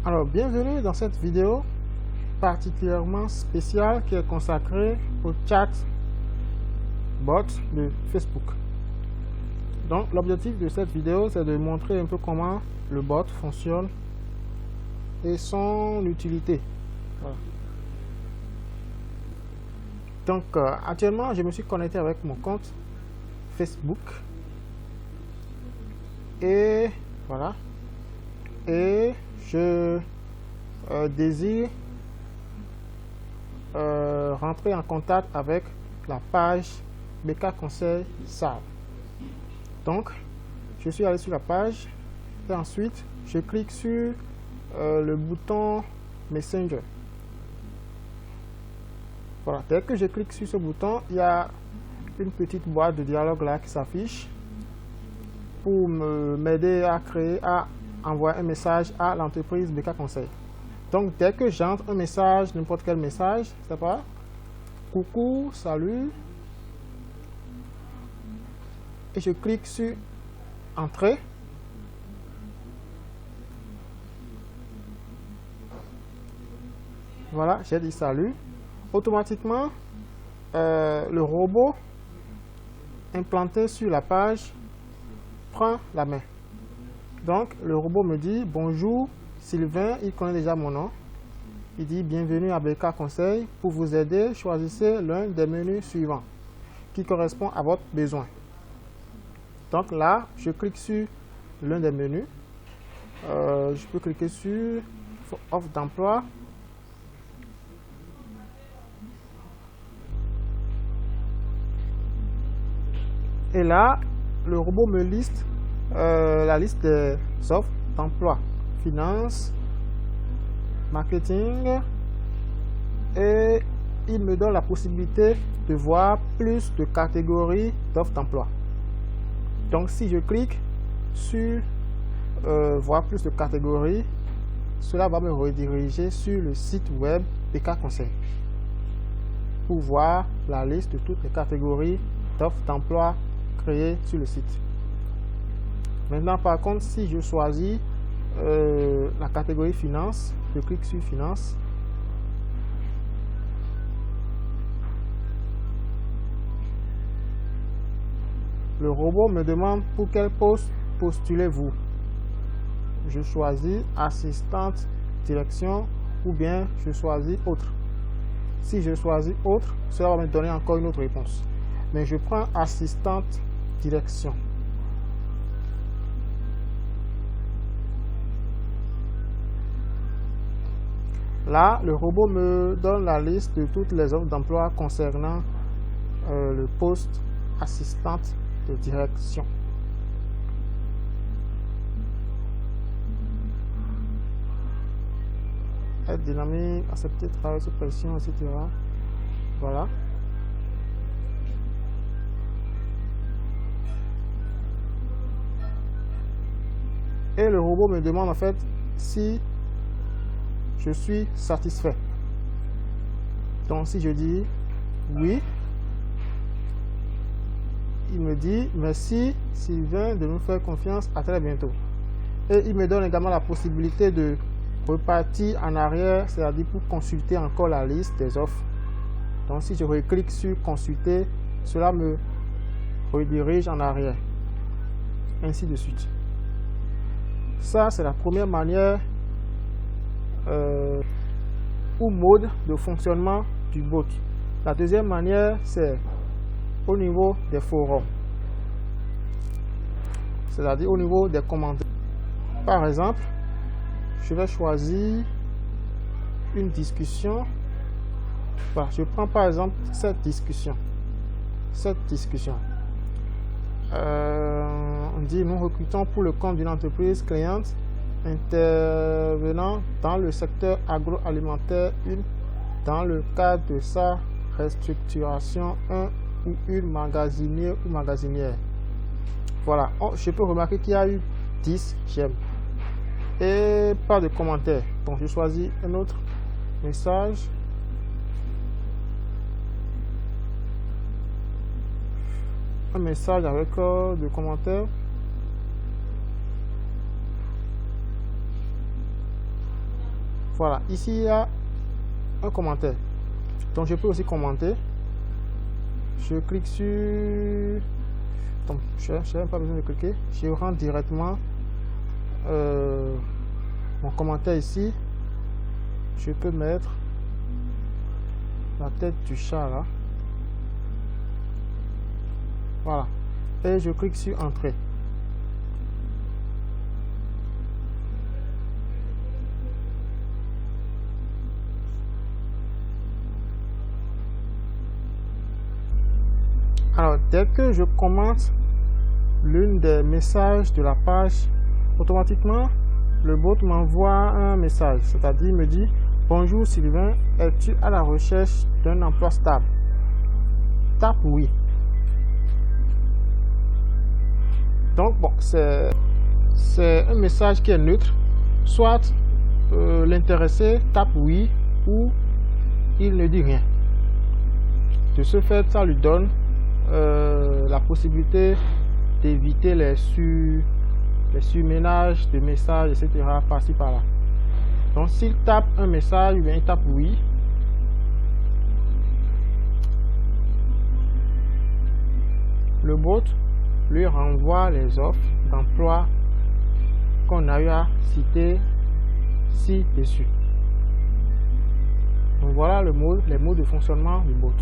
Alors, bienvenue dans cette vidéo particulièrement spéciale qui est consacrée au chat bot de Facebook. Donc, l'objectif de cette vidéo, c'est de montrer un peu comment le bot fonctionne et son utilité. Voilà. Donc, actuellement, je me suis connecté avec mon compte Facebook. Et voilà. Et je désire rentrer en contact avec la page BK Conseil SAV. Donc, je suis allé sur la page et ensuite, je clique sur le bouton Messenger. Voilà, dès que je clique sur ce bouton, il y a une petite boîte de dialogue là qui s'affiche pour m'aider à envoyer un message à l'entreprise BK Conseil. Donc, dès que j'entre un message, n'importe quel message, c'est pas coucou, salut, et je clique sur entrée. Voilà, j'ai dit salut. Automatiquement, le robot implanté sur la page prend la main. Donc, le robot me dit bonjour Sylvain, il connaît déjà mon nom. Il dit bienvenue à BK Conseil. Pour vous aider, choisissez l'un des menus suivants qui correspond à votre besoin. Donc là, je clique sur l'un des menus. Je peux cliquer sur offre d'emploi. Et là, le robot me liste la liste des offres d'emploi, finance, marketing, et il me donne la possibilité de voir plus de catégories d'offres d'emploi. Donc si je clique sur voir plus de catégories, cela va me rediriger sur le site web BK Conseil pour voir la liste de toutes les catégories d'offres d'emploi créées sur le site. Maintenant, par contre, si je choisis la catégorie finance, je clique sur finance. Le robot me demande pour quel poste postulez-vous. Je choisis assistante direction ou bien je choisis autre. Si je choisis autre, cela va me donner encore une autre réponse. Mais je prends assistante direction. Là, le robot me donne la liste de toutes les offres d'emploi concernant le poste assistante de direction. Être dynamique, accepter travail sous pression, etc. Voilà. Et le robot me demande en fait si je suis satisfait. Donc si je dis oui, il me dit merci Sylvain de nous faire confiance, à très bientôt. Et il me donne également la possibilité de repartir en arrière, c'est-à-dire pour consulter encore la liste des offres. Donc si je reclique sur consulter, cela me redirige en arrière. Ainsi de suite. Ça, c'est la première manière ou mode de fonctionnement du bot. La deuxième manière, c'est au niveau des forums, c'est-à-dire au niveau des commentaires. Par exemple, je vais choisir une discussion. Voilà, je prends par exemple cette discussion. On dit nous recrutons pour le compte d'une entreprise cliente intervenant dans le secteur agroalimentaire, dans le cadre de sa restructuration, un ou une magasinier ou magasinière. Voilà, je peux remarquer qu'il y a eu 10 j'aime et pas de commentaires. Donc je choisis un autre message. Un message avec de commentaires. Voilà, ici il y a un commentaire. Donc je peux aussi commenter. Je clique sur... Donc, je n'ai même pas besoin de cliquer. Je rentre directement mon commentaire ici. Je peux mettre la tête du chat là. Voilà. Et je clique sur Entrée. Alors, dès que je commente l'une des messages de la page, automatiquement, le bot m'envoie un message, c'est-à-dire me dit « Bonjour Sylvain, es-tu à la recherche d'un emploi stable ?» Tape « Oui ». Donc, bon, c'est un message qui est neutre. Soit l'intéressé tape « Oui » ou il ne dit rien. De ce fait, ça lui donne la possibilité d'éviter les surménages de messages, etc. par-ci par-là. Donc s'il tape un message, il tape oui. Le bot lui renvoie les offres d'emploi qu'on a eu à citer ci-dessus. Donc voilà les modes de fonctionnement du bot.